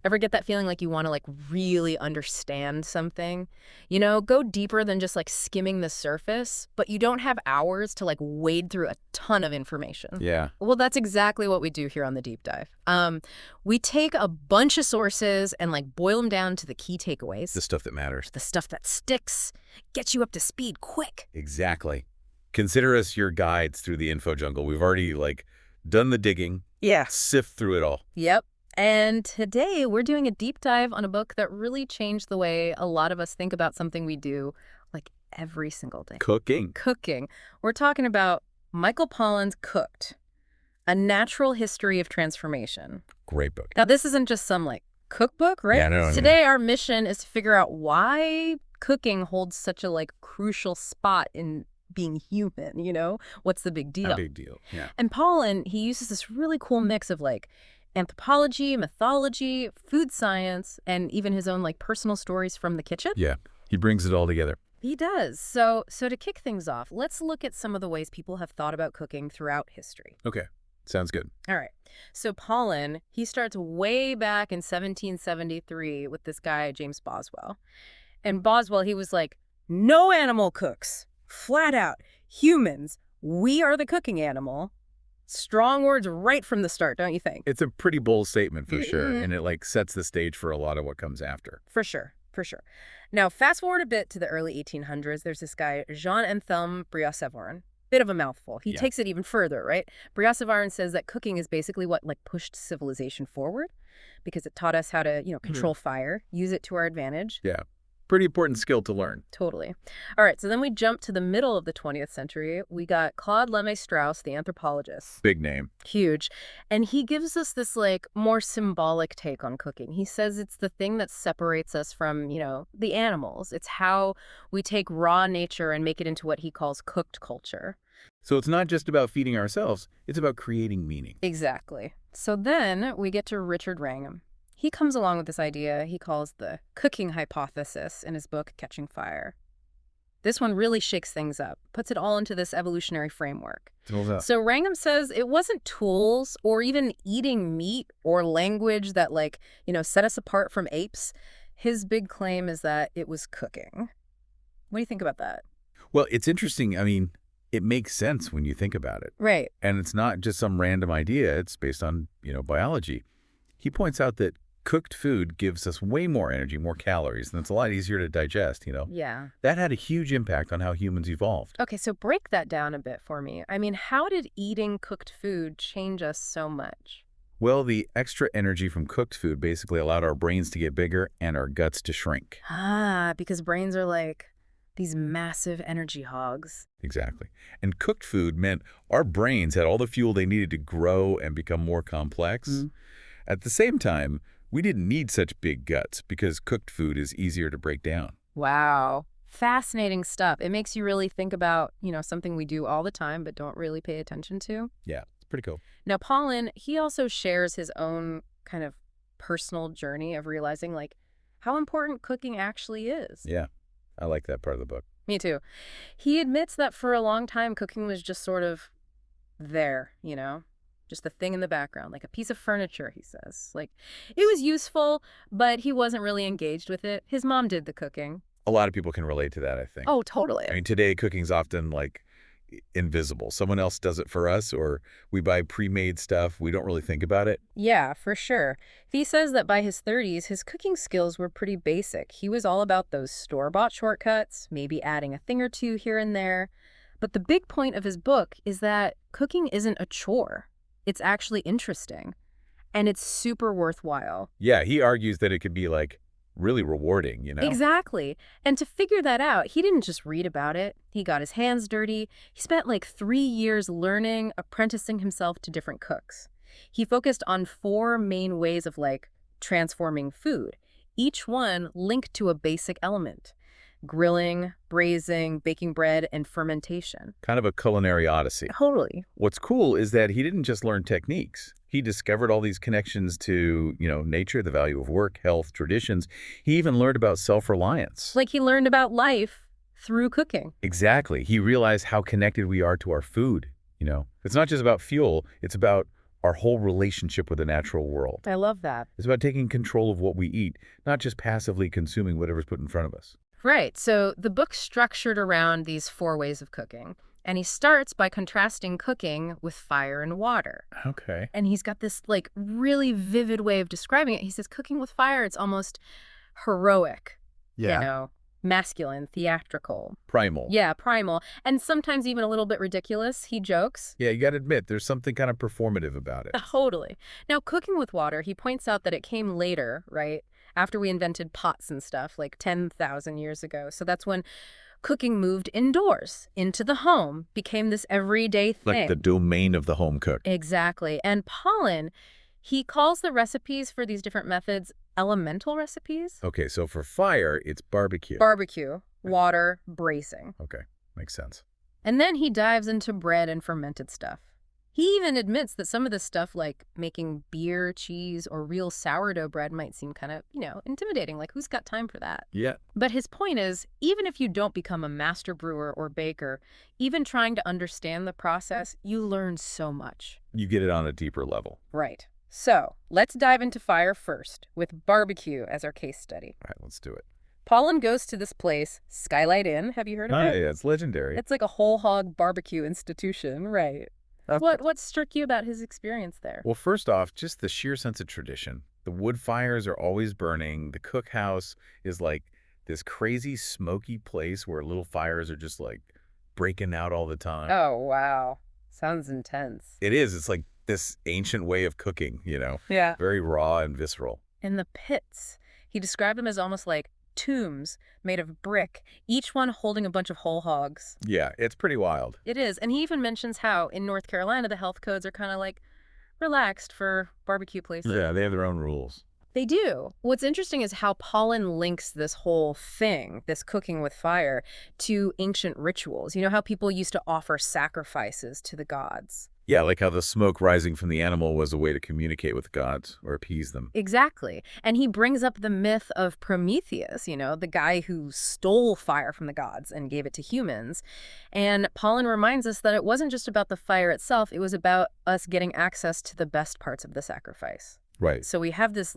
Ever get that feeling like you want to like really understand something? You know, go deeper than just like skimming the surface, but you don't have hours to like wade through a ton of information. Yeah. Well, that's exactly what we do here on the Deep Dive. We take a bunch of sources and like boil them down to the key takeaways, The stuff that matters. the stuff that sticks, gets you up to speed quick. Exactly. Consider us your guides through the info jungle. We've already, done the digging, Yeah. sift through it all. Yep. And today we're doing a deep dive on a book that really changed the way a lot of us think about something we do like every single day. Cooking. Cooking. We're talking about Michael Pollan's Cooked, A Natural History of Transformation. Great book. Now, this isn't just some like cookbook, right? Yeah, no. Today our mission is to figure out why cooking holds such a like crucial spot in being human, you know? What's the big deal? A big deal, yeah. And Pollan, he uses this really cool mix of like anthropology, mythology, food science, and even his own like personal stories from the kitchen. Yeah, he brings it all together. He does. So to kick things off, let's look at some of the ways people have thought about cooking throughout history. Okay, sounds good. All right. So Pollan, he starts way back in 1773 with this guy, James Boswell. And Boswell, he was like, no animal cooks. Flat out. Humans, we are the cooking animal. Strong words right from the start, don't you think? It's a pretty bold statement for sure, Mhm. and it sets the stage for a lot of what comes after. For sure, for sure. Now, fast forward a bit to the early 1800s. There's this guy, Jean-Anthelme Briot-Savarin. Bit of a mouthful. He Yeah. takes it even further, right? Briot-Savarin says that cooking is basically what like pushed civilization forward because it taught us how to, control fire, use it to our advantage. Yeah, pretty important skill to learn. Totally. All right, so then we jump to the middle of the 20th century. We got Claude Lévi-Strauss, the anthropologist. Big name. Huge. And he gives us this like more symbolic take on cooking. He says it's the thing that separates us from, the animals. It's how we take raw nature and make it into what he calls cooked culture. So it's not just about feeding ourselves, it's about creating meaning. Exactly. So then we get to Richard Wrangham. He comes along with this idea he calls the cooking hypothesis in his book, Catching Fire. This one really shakes things up, puts it all into this evolutionary framework. So Wrangham says it wasn't tools or even eating meat or language that set us apart from apes. His big claim is that it was cooking. What do you think about that? Well, it's interesting. I mean, it makes sense when you think about it. Right. And it's not just some random idea. It's based on, biology. He points out that cooked food gives us way more energy, more calories, and it's a lot easier to digest, Yeah. That had a huge impact on how humans evolved. Okay, so break that down a bit for me. I mean, how did eating cooked food change us so much? Well, the extra energy from cooked food basically allowed our brains to get bigger and our guts to shrink. Because brains are like these massive energy hogs. Exactly. And cooked food meant our brains had all the fuel they needed to grow and become more complex. At the same time, we didn't need such big guts because cooked food is easier to break down. Wow. Fascinating stuff. It makes you really think about, something we do all the time but don't really pay attention to. Yeah, it's pretty cool. Now, Pollan, he also shares his own kind of personal journey of realizing, how important cooking actually is. Yeah, I like that part of the book. Me too. He admits that for a long time, cooking was just sort of there, just the thing in the background, like a piece of furniture, he says. It was useful, but he wasn't really engaged with it. His mom did the cooking. A lot of people can relate to that, I think. Oh, totally. I mean, today cooking's often invisible. Someone else does it for us, or we buy pre-made stuff. We don't really think about it. Yeah, for sure. He says that by his 30s, his cooking skills were pretty basic. He was all about those store-bought shortcuts, maybe adding a thing or two here and there. But the big point of his book is that cooking isn't a chore. It's actually interesting, and it's super worthwhile. Yeah, he argues that it could be really rewarding, Exactly. And to figure that out, he didn't just read about it. He got his hands dirty. He spent 3 years learning, apprenticing himself to different cooks. He focused on 4 main ways of transforming food, each one linked to a basic element: grilling, braising, baking bread, and fermentation. Kind of a culinary odyssey. Totally. What's cool is that he didn't just learn techniques. He discovered all these connections to, nature, the value of work, health, traditions. He even learned about self-reliance. He learned about life through cooking. Exactly. He realized how connected we are to our food, It's not just about fuel. It's about our whole relationship with the natural world. I love that. It's about taking control of what we eat, not just passively consuming whatever's put in front of us. Right. So the book's structured around these 4 ways of cooking. And he starts by contrasting cooking with fire and water. Okay. And he's got this like really vivid way of describing it. He says cooking with fire, it's almost heroic, masculine, theatrical. Primal. Yeah, primal. And sometimes even a little bit ridiculous, he jokes. Yeah, you got to admit, there's something kind of performative about it. Totally. Now, cooking with water, he points out that it came later, right? After we invented pots and stuff, like 10,000 years ago. So that's when cooking moved indoors, into the home, became this everyday thing. Like the domain of the home cook. Exactly. And Pollan, he calls the recipes for these different methods elemental recipes. Okay, so for fire, it's barbecue. Barbecue, water, braising. Okay, makes sense. And then he dives into bread and fermented stuff. He even admits that some of this stuff, like making beer, cheese, or real sourdough bread, might seem kind of, intimidating. Like, who's got time for that? Yeah. But his point is, even if you don't become a master brewer or baker, even trying to understand the process, you learn so much. You get it on a deeper level. Right. So, let's dive into fire first, with barbecue as our case study. All right, let's do it. Pollan goes to this place, Skylight Inn. Have you heard of it? Yeah, it's legendary. It's like a whole hog barbecue institution, right? What struck you about his experience there? Well, first off, just the sheer sense of tradition. The wood fires are always burning. The cookhouse is like this crazy smoky place where little fires are just like breaking out all the time. Oh, wow. Sounds intense. It is. It's like this ancient way of cooking, Yeah. very raw and visceral. And the pits, he described them as almost like tombs made of brick, each one holding a bunch of whole hogs. Yeah, it's pretty wild. It is. And he even mentions how in North Carolina, the health codes are kind of like relaxed for barbecue places. Yeah, they have their own rules. They do. What's interesting is how Pollan links this whole thing, this cooking with fire, to ancient rituals. You know how people used to offer sacrifices to the gods? Yeah, like how the smoke rising from the animal was a way to communicate with gods or appease them. Exactly. And he brings up the myth of Prometheus, the guy who stole fire from the gods and gave it to humans. And Pollan reminds us that it wasn't just about the fire itself, it was about us getting access to the best parts of the sacrifice. Right. So we have this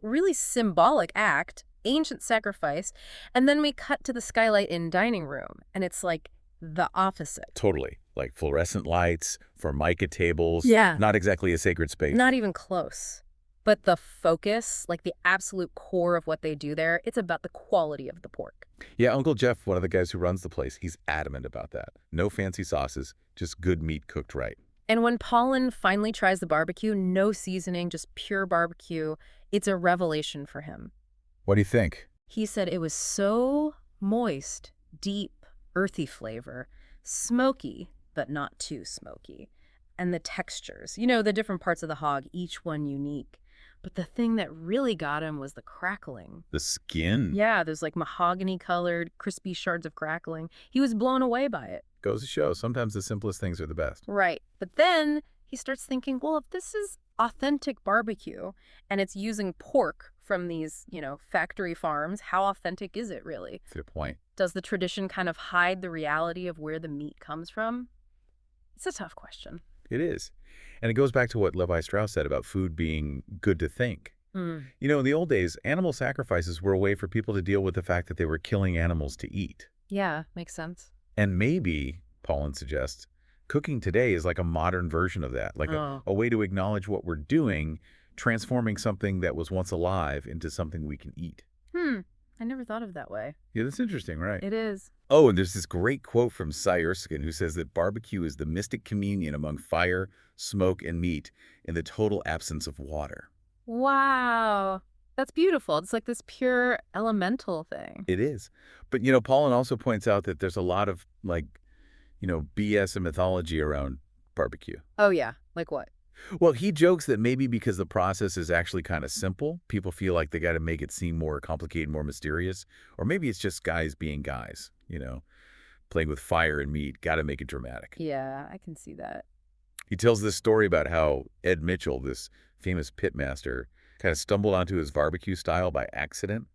really symbolic act, ancient sacrifice, and then we cut to the Skylight Inn dining room, and it's like the opposite. Totally. Like fluorescent lights, formica tables. Yeah. Not exactly a sacred space. Not even close. But the focus, like the absolute core of what they do there, it's about the quality of the pork. Yeah, Uncle Jeff, one of the guys who runs the place, he's adamant about that. No fancy sauces, just good meat cooked right. And when Pollan finally tries the barbecue, no seasoning, just pure barbecue, it's a revelation for him. What do you think? He said it was so moist, deep, earthy flavor, smoky, but not too smoky. And the textures, the different parts of the hog, each one unique. But the thing that really got him was the crackling. The skin? Yeah, there's like mahogany-colored, crispy shards of crackling. He was blown away by it. Goes to show, sometimes the simplest things are the best. Right. But then he starts thinking, well, if this is authentic barbecue and it's using pork from these, factory farms, how authentic is it really? That's a good point. Does the tradition kind of hide the reality of where the meat comes from? It's a tough question. It is. And it goes back to what Levi Strauss said about food being good to think. In the old days, animal sacrifices were a way for people to deal with the fact that they were killing animals to eat. Yeah, makes sense. And maybe, Pollan suggests, cooking today is like a modern version of that, like a way to acknowledge what we're doing, transforming something that was once alive into something we can eat. I never thought of it that way. Yeah, that's interesting, right? It is. Oh, and there's this great quote from Cy Erskine who says that barbecue is the mystic communion among fire, smoke, and meat in the total absence of water. Wow. That's beautiful. It's like this pure elemental thing. It is. But, Pollan also points out that there's a lot of, BS and mythology around barbecue. Oh, yeah. Like what? Well, he jokes that maybe because the process is actually kind of simple, people feel like they got to make it seem more complicated, more mysterious. Or maybe it's just guys being guys, playing with fire and meat, got to make it dramatic. Yeah, I can see that. He tells this story about how Ed Mitchell, this famous pitmaster, kind of stumbled onto his barbecue style by accident.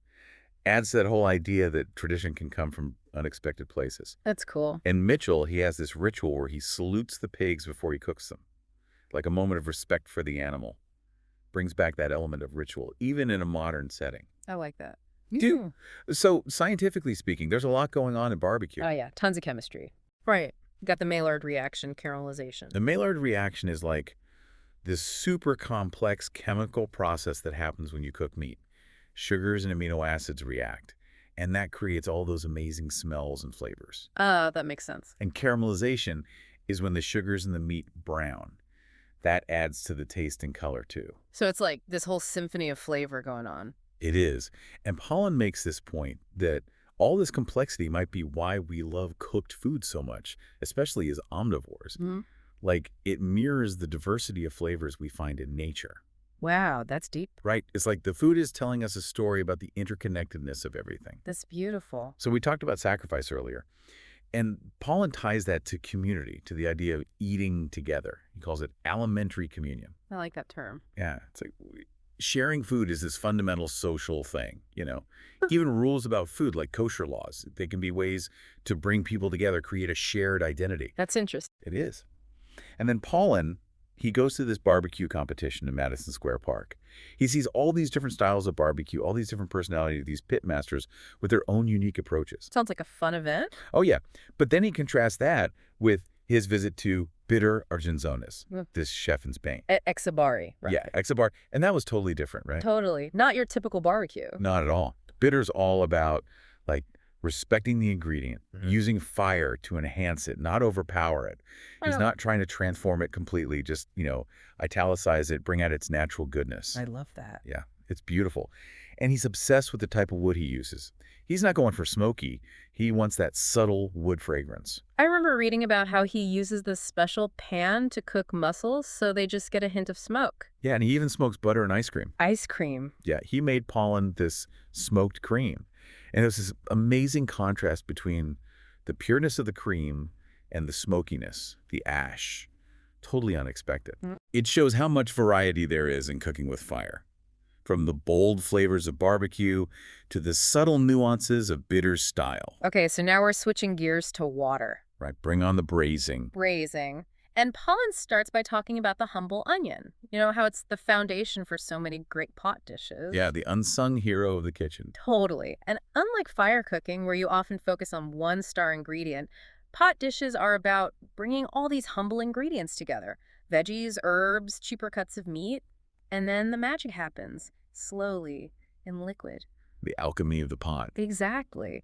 Adds to that whole idea that tradition can come from unexpected places. That's cool. And Mitchell, he has this ritual where he salutes the pigs before he cooks them. like a moment of respect for the animal. Brings back that element of ritual, even in a modern setting. I like that. Do So scientifically speaking, there's a lot going on in barbecue. Oh, yeah. Tons of chemistry. Right. Got the Maillard reaction, caramelization. The Maillard reaction is like this super complex chemical process that happens when you cook meat. Sugars and amino acids react, and that creates all those amazing smells and flavors. That makes sense. And caramelization is when the sugars in the meat brown. That adds to the taste and color, too. So it's like this whole symphony of flavor going on. It is. And Pollan makes this point that all this complexity might be why we love cooked food so much, especially as omnivores. Mm-hmm. Like, it mirrors the diversity of flavors we find in nature. Wow, that's deep. Right? It's like the food is telling us a story about the interconnectedness of everything. That's beautiful. So we talked about sacrifice earlier. And Pollan ties that to community, to the idea of eating together. He calls it alimentary communion. I like that term. Yeah, it's like sharing food is this fundamental social thing, you know. Even rules about food, like kosher laws, they can be ways to bring people together, create a shared identity. That's interesting. It is. And then Pollan, he goes to this barbecue competition in Madison Square Park. He sees all these different styles of barbecue, all these different personalities, these pit masters with their own unique approaches. Sounds like a fun event. Oh, yeah. But then he contrasts that with his visit to Bitter Argenzones, this chef in Spain. At Exabari, right? Yeah, Exabar. And that was totally different, right? Totally. Not your typical barbecue. Not at all. Bitter's all about, like, respecting the ingredient, using fire to enhance it, not overpower it. He's not trying to transform it completely, just, italicize it, bring out its natural goodness. I love that. Yeah, it's beautiful. And he's obsessed with the type of wood he uses. He's not going for smoky. He wants that subtle wood fragrance. I remember reading about how he uses this special pan to cook mussels so they just get a hint of smoke. Yeah, and he even smokes butter and ice cream. Ice cream. Yeah, he made Pollan this smoked cream. And there's this amazing contrast between the pureness of the cream and the smokiness, the ash. Totally unexpected. It shows how much variety there is in cooking with fire. From the bold flavors of barbecue to the subtle nuances of Bitter's style. Okay, so now we're switching gears to water. Right, bring on the braising. Braising. And Pollan starts by talking about the humble onion. You know, how it's the foundation for so many great pot dishes. Yeah, the unsung hero of the kitchen. Totally. And unlike fire cooking, where you often focus on one-star ingredient, pot dishes are about bringing all these humble ingredients together. Veggies, herbs, cheaper cuts of meat. And then the magic happens, slowly, in liquid. The alchemy of the pot. Exactly.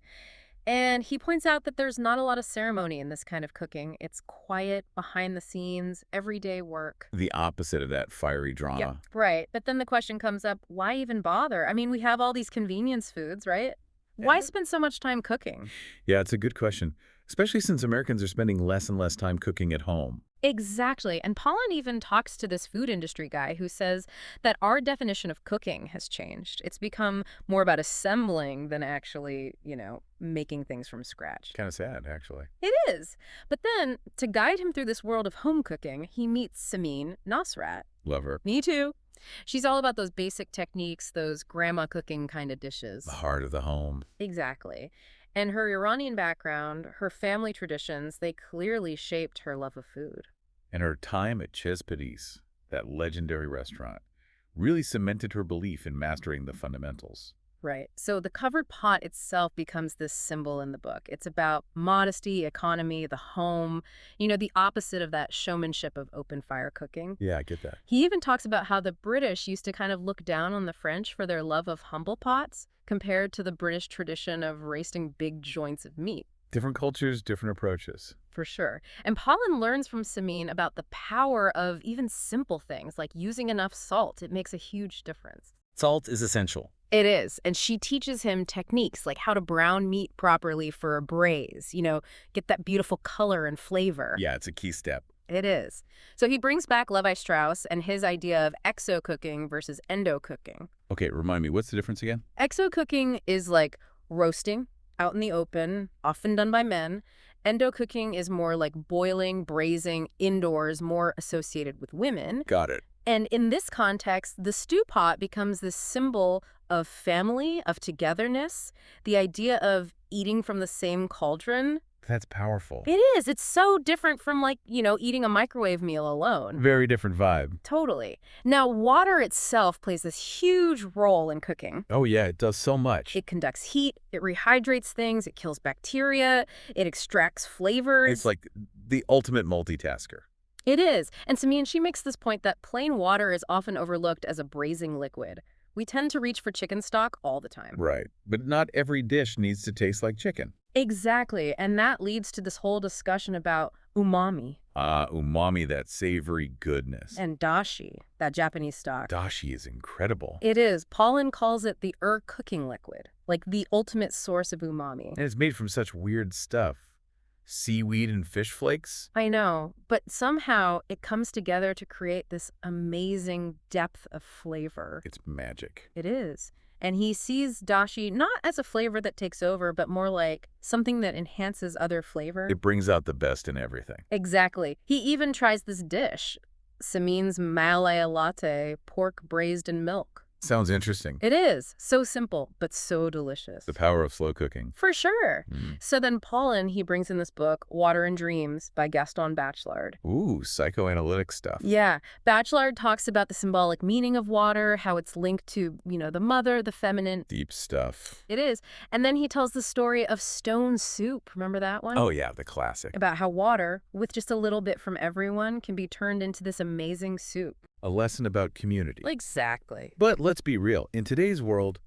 And he points out that there's not a lot of ceremony in this kind of cooking. It's quiet, behind the scenes, everyday work. The opposite of that fiery drama. Yeah, right. But then the question comes up, why even bother? I mean, we have all these convenience foods, right? Why spend so much time cooking? Yeah, it's a good question, especially since Americans are spending less and less time cooking at home. Exactly. And Pollan even talks to this food industry guy who says that our definition of cooking has changed. It's become more about assembling than actually, making things from scratch. Kind of sad, actually. It is. But then, to guide him through this world of home cooking, he meets Samin Nosrat. Love her. Me too. She's all about those basic techniques, those grandma cooking kind of dishes. The heart of the home. Exactly. And her Iranian background, her family traditions, they clearly shaped her love of food. And her time at Chespadis, that legendary restaurant, really cemented her belief in mastering the fundamentals. Right. So the covered pot itself becomes this symbol in the book. It's about modesty, economy, the home, the opposite of that showmanship of open fire cooking. Yeah, I get that. He even talks about how the British used to kind of look down on the French for their love of humble pots compared to the British tradition of roasting big joints of meat. Different cultures, different approaches. For sure. And Pollan learns from Samin about the power of even simple things like using enough salt. It makes a huge difference. Salt is essential. It is. And she teaches him techniques like how to brown meat properly for a braise, get that beautiful color and flavor. Yeah, it's a key step. It is. So he brings back Levi-Strauss and his idea of exo-cooking versus endo-cooking. Okay, remind me, what's the difference again? Exo-cooking is like roasting out in the open, often done by men. Endo-cooking is more like boiling, braising, indoors, more associated with women. Got it. And in this context, the stew pot becomes this symbol of family, of togetherness, the idea of eating from the same cauldron, That's powerful. It is. It's so different from like, eating a microwave meal alone. Very different vibe. Totally. Now, water itself plays this huge role in cooking. Oh, yeah, it does so much. It conducts heat, it rehydrates things, it kills bacteria, it extracts flavors. It's like the ultimate multitasker. It is. And Samin, she makes this point that plain water is often overlooked as a braising liquid. We tend to reach for chicken stock all the time. Right. But not every dish needs to taste like chicken. Exactly. And that leads to this whole discussion about umami. Umami, that savory goodness. And dashi, that Japanese stock. Dashi is incredible. It is. Pollan calls it the cooking liquid, like the ultimate source of umami. And it's made from such weird stuff. Seaweed and fish flakes. I know, but somehow it comes together to create this amazing depth of flavor. It's magic. It is. And he sees dashi not as a flavor that takes over, but more like something that enhances other flavor. It brings out the best in everything. Exactly. He even tries this dish, Samin's Malaya latte, pork braised in milk. Sounds interesting. It is. So simple, but so delicious. The power of slow cooking. For sure. Mm. So then Pollan, he brings in this book, Water and Dreams by Gaston Bachelard. Ooh, psychoanalytic stuff. Yeah. Bachelard talks about the symbolic meaning of water, how it's linked to, the mother, the feminine. Deep stuff. It is. And then he tells the story of stone soup. Remember that one? Oh, yeah, the classic. About how water, with just a little bit from everyone, can be turned into this amazing soup. A lesson about community. Exactly. But let's be real. In today's world,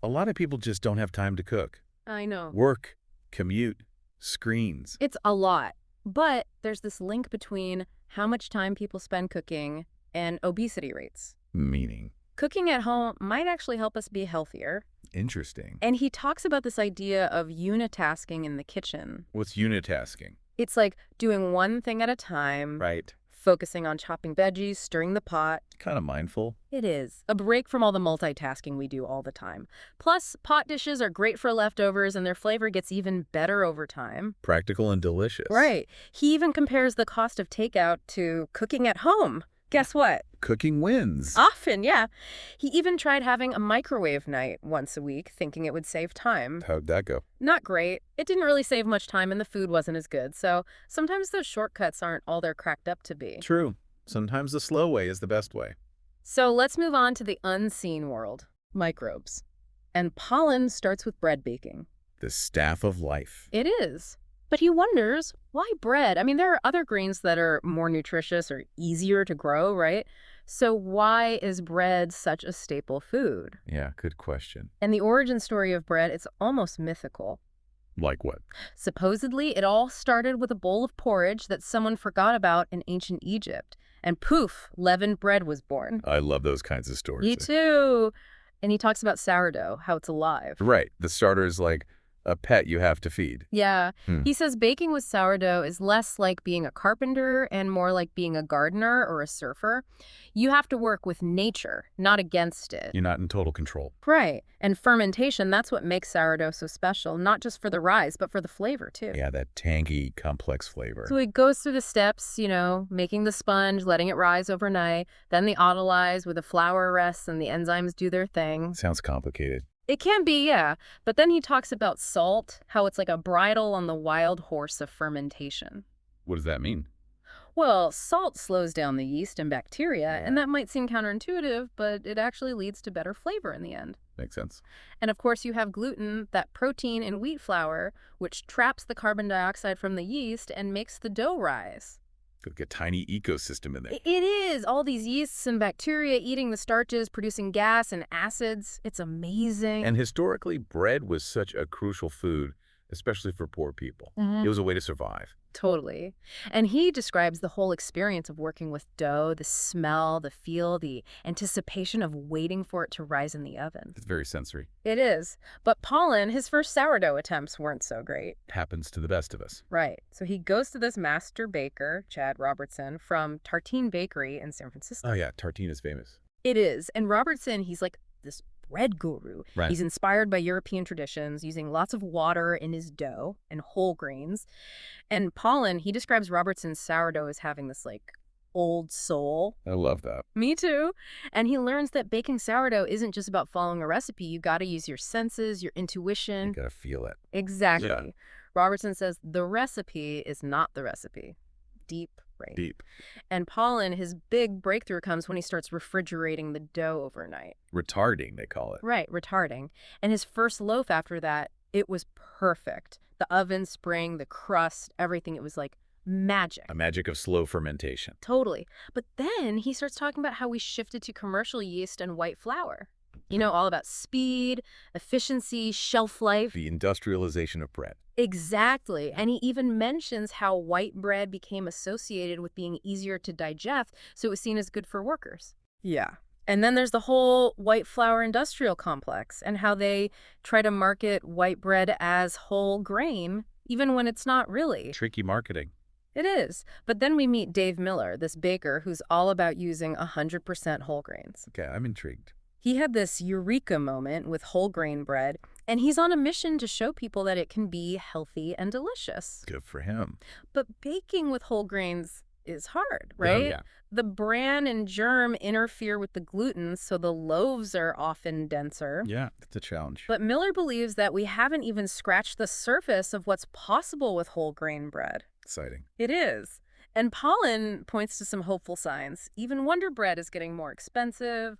a lot of people just don't have time to cook. I know. Work, commute, screens. It's a lot. But there's this link between how much time people spend cooking and obesity rates. Meaning. Cooking at home might actually help us be healthier. Interesting. And he talks about this idea of unitasking in the kitchen. What's unitasking? It's like doing one thing at a time. Right. Focusing on chopping veggies, stirring the pot. Kind of mindful. It is. A break from all the multitasking we do all the time. Plus, pot dishes are great for leftovers and their flavor gets even better over time. Practical and delicious. Right. He even compares the cost of takeout to cooking at home. Guess what? Cooking wins. Often, yeah. He even tried having a microwave night once a week, thinking it would save time. How'd that go? Not great. It didn't really save much time and the food wasn't as good, so sometimes those shortcuts aren't all they're cracked up to be. True. Sometimes the slow way is the best way. So let's move on to the unseen world, microbes. And Pollan starts with bread baking. The staff of life. It is. But he wonders, why bread? I mean, there are other grains that are more nutritious or easier to grow, right? So why is bread such a staple food? Yeah, good question. And the origin story of bread, it's almost mythical. Like what? Supposedly, it all started with a bowl of porridge that someone forgot about in ancient Egypt. And poof, leavened bread was born. I love those kinds of stories. Me too. And he talks about sourdough, how it's alive. Right. The starter is like a pet you have to feed. Yeah. He says baking with sourdough is less like being a carpenter and more like being a gardener or a surfer. You have to work with nature, not against it. You're not in total control. Right. And fermentation, that's what makes sourdough so special, not just for the rise, but for the flavor, too. Yeah, that tangy, complex flavor. So it goes through the steps, making the sponge, letting it rise overnight, then the autolyze where the flour rests and the enzymes do their thing. Sounds complicated. It can be, yeah. But then he talks about salt, how it's like a bridle on the wild horse of fermentation. What does that mean? Well, salt slows down the yeast and bacteria, and that might seem counterintuitive, but it actually leads to better flavor in the end. Makes sense. And of course, you have gluten, that protein in wheat flour, which traps the carbon dioxide from the yeast and makes the dough rise. Like a tiny ecosystem in there. It is. All these yeasts and bacteria eating the starches, producing gas and acids. It's amazing. And historically, bread was such a crucial food, especially for poor people. It was a way to survive. Totally. And he describes the whole experience of working with dough, the smell, the feel, the anticipation of waiting for it to rise in the oven. It's very sensory. It is. But Pollan, his first sourdough attempts weren't so great. Happens to the best of us. Right. So he goes to this master baker, Chad Robertson, from Tartine Bakery in San Francisco. Oh, yeah. Tartine is famous. It is. And Robertson, he's like this bread guru. Right. He's inspired by European traditions, using lots of water in his dough and whole grains. And Pollan, he describes Robertson's sourdough as having this like old soul. I love that. Me too. And he learns that baking sourdough isn't just about following a recipe. You got to use your senses, your intuition. You gotta feel it. Exactly. Yeah. Robertson says the recipe is not the recipe. Deep brain. Deep. And Pollan, his big breakthrough comes when he starts refrigerating the dough overnight. Retarding, they call it. Right, retarding. And his first loaf after that, it was perfect. The oven spring, the crust, everything. It was like magic. A magic of slow fermentation. Totally. But then he starts talking about how we shifted to commercial yeast and white flour. You know, all about speed, efficiency, shelf life. The industrialization of bread. Exactly. And he even mentions how white bread became associated with being easier to digest, so it was seen as good for workers. Yeah. And then there's the whole white flour industrial complex and how they try to market white bread as whole grain, even when it's not really. Tricky marketing. It is. But then we meet Dave Miller, this baker who's all about using 100% whole grains. Okay, I'm intrigued. He had this eureka moment with whole grain bread, and he's on a mission to show people that it can be healthy and delicious. Good for him. But baking with whole grains is hard, right? Oh, yeah. The bran and germ interfere with the gluten, so the loaves are often denser. Yeah, it's a challenge. But Miller believes that we haven't even scratched the surface of what's possible with whole grain bread. Exciting. It is. And Pollan points to some hopeful signs. Even Wonder Bread is getting more expensive.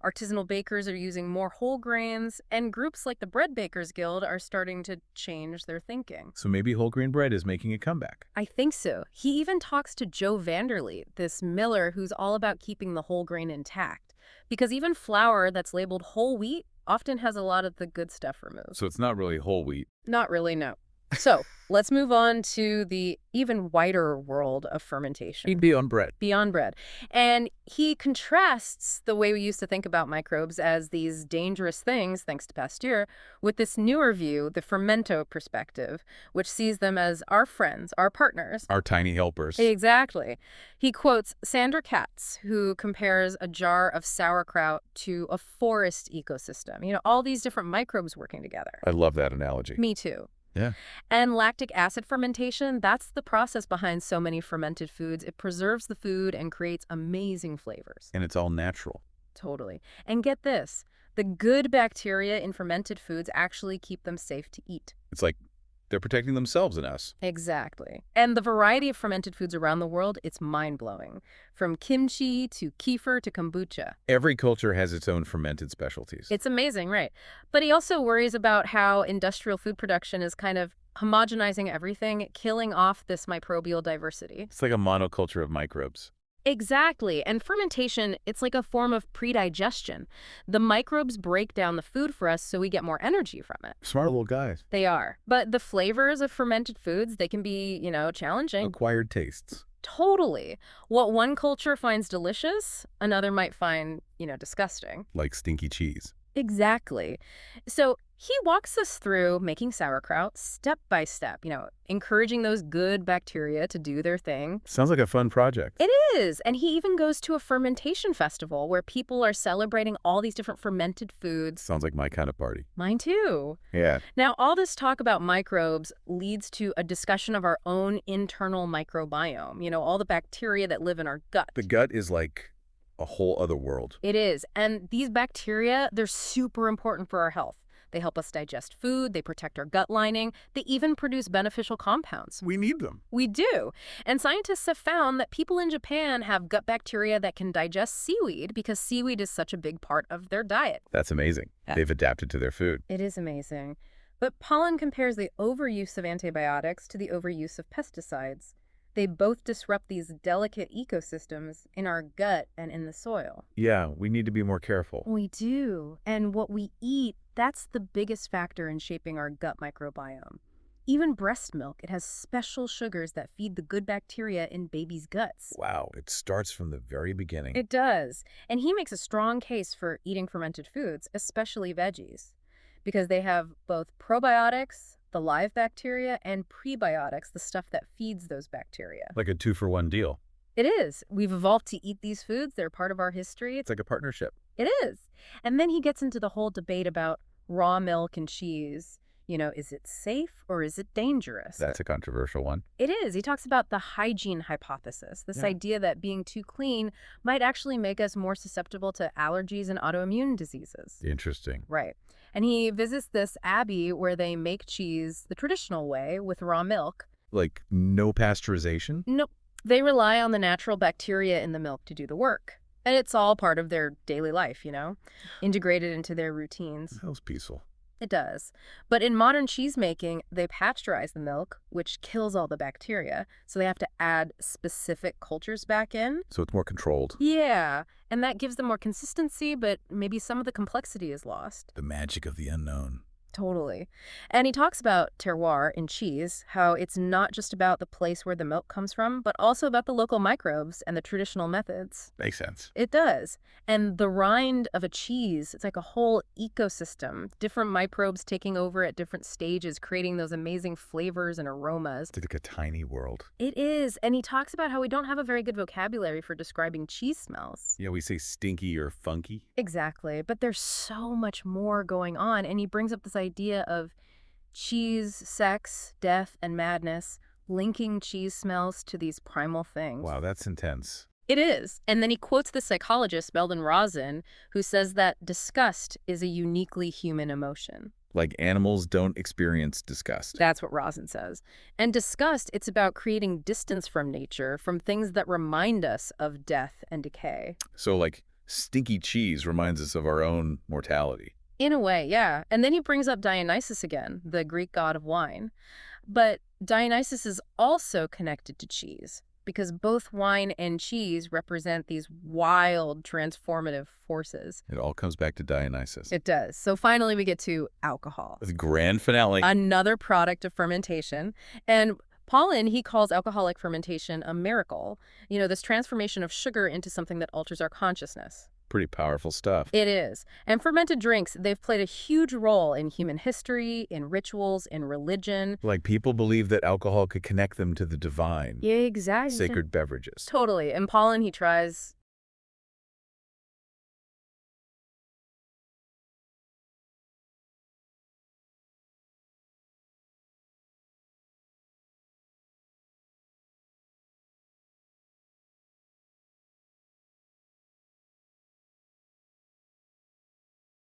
Artisanal bakers are using more whole grains, and groups like the Bread Bakers Guild are starting to change their thinking. So maybe whole grain bread is making a comeback. I think so. He even talks to Joe Vanderleet, this miller who's all about keeping the whole grain intact. Because even flour that's labeled whole wheat often has a lot of the good stuff removed. So it's not really whole wheat. Not really, no. So let's move on to the even wider world of fermentation. Beyond bread. Beyond bread. And he contrasts the way we used to think about microbes as these dangerous things, thanks to Pasteur, with this newer view, the fermento perspective, which sees them as our friends, our partners. Our tiny helpers. Exactly. He quotes Sandra Katz, who compares a jar of sauerkraut to a forest ecosystem. You know, all these different microbes working together. I love that analogy. Me too. Yeah. And lactic acid fermentation, that's the process behind so many fermented foods. It preserves the food and creates amazing flavors. And it's all natural. Totally. And get this, the good bacteria in fermented foods actually keep them safe to eat. It's like they're protecting themselves and us. Exactly. And the variety of fermented foods around the world, it's mind-blowing. From kimchi to kefir to kombucha. Every culture has its own fermented specialties. It's amazing, right? But he also worries about how industrial food production is kind of homogenizing everything, killing off this microbial diversity. It's like a monoculture of microbes. Exactly. And fermentation, it's like a form of predigestion. The microbes break down the food for us so we get more energy from it. Smart little guys. They are. But the flavors of fermented foods, they can be, challenging. Acquired tastes. Totally. What one culture finds delicious, another might find, disgusting. Like stinky cheese. Exactly. So he walks us through making sauerkraut step by step, encouraging those good bacteria to do their thing. Sounds like a fun project. It is. And he even goes to a fermentation festival where people are celebrating all these different fermented foods. Sounds like my kind of party. Mine too. Yeah. Now, all this talk about microbes leads to a discussion of our own internal microbiome, all the bacteria that live in our gut. The gut is like a whole other world. It is. And these bacteria, they're super important for our health. They help us digest food, they protect our gut lining, they even produce beneficial compounds. We need them. We do. And scientists have found that people in Japan have gut bacteria that can digest seaweed because seaweed is such a big part of their diet. That's amazing. Yeah. They've adapted to their food. It is amazing. But Pollan compares the overuse of antibiotics to the overuse of pesticides. They both disrupt these delicate ecosystems in our gut and in the soil. Yeah, we need to be more careful. We do. And what we eat, that's the biggest factor in shaping our gut microbiome. Even breast milk, it has special sugars that feed the good bacteria in babies' guts. Wow, it starts from the very beginning. It does. And he makes a strong case for eating fermented foods, especially veggies, because they have both probiotics, the live bacteria, and prebiotics, the stuff that feeds those bacteria. Like a 2-for-1 deal. It is. We've evolved to eat these foods. They're part of our history. It's like a partnership. It is. And then he gets into the whole debate about raw milk and cheese. Is it safe or is it dangerous? That's a controversial one. It is. He talks about the hygiene hypothesis, this idea that being too clean might actually make us more susceptible to allergies and autoimmune diseases. Interesting. Right. And he visits this abbey where they make cheese the traditional way with raw milk. Like no pasteurization? Nope. They rely on the natural bacteria in the milk to do the work. And it's all part of their daily life, integrated into their routines. That was peaceful. It does. But in modern cheese making, they pasteurize the milk, which kills all the bacteria. So they have to add specific cultures back in. So it's more controlled. Yeah. And that gives them more consistency, but maybe some of the complexity is lost. The magic of the unknown. Totally. And he talks about terroir in cheese, how it's not just about the place where the milk comes from, but also about the local microbes and the traditional methods. Makes sense. It does. And the rind of a cheese, it's like a whole ecosystem, different microbes taking over at different stages, creating those amazing flavors and aromas. It's like a tiny world. It is. And he talks about how we don't have a very good vocabulary for describing cheese smells. Yeah, we say stinky or funky. Exactly. But there's so much more going on. And he brings up this idea of cheese, sex, death, and madness, linking cheese smells to these primal things. Wow, that's intense. It is. And then he quotes the psychologist Belden Rosen, who says that disgust is a uniquely human emotion. Like animals don't experience disgust. That's what Rosen says. And disgust, it's about creating distance from nature, from things that remind us of death and decay. So like stinky cheese reminds us of our own mortality. In a way, yeah. And then he brings up Dionysus again, the Greek god of wine. But Dionysus is also connected to cheese, because both wine and cheese represent these wild, transformative forces. It all comes back to Dionysus. It does. So finally we get to alcohol. The grand finale. Another product of fermentation. And Pollan, he calls alcoholic fermentation a miracle. This transformation of sugar into something that alters our consciousness. Pretty powerful stuff. It is. And fermented drinks, they've played a huge role in human history, in rituals, in religion. Like people believe that alcohol could connect them to the divine. Yeah, exactly. Sacred beverages. Totally. And Pollan, he tries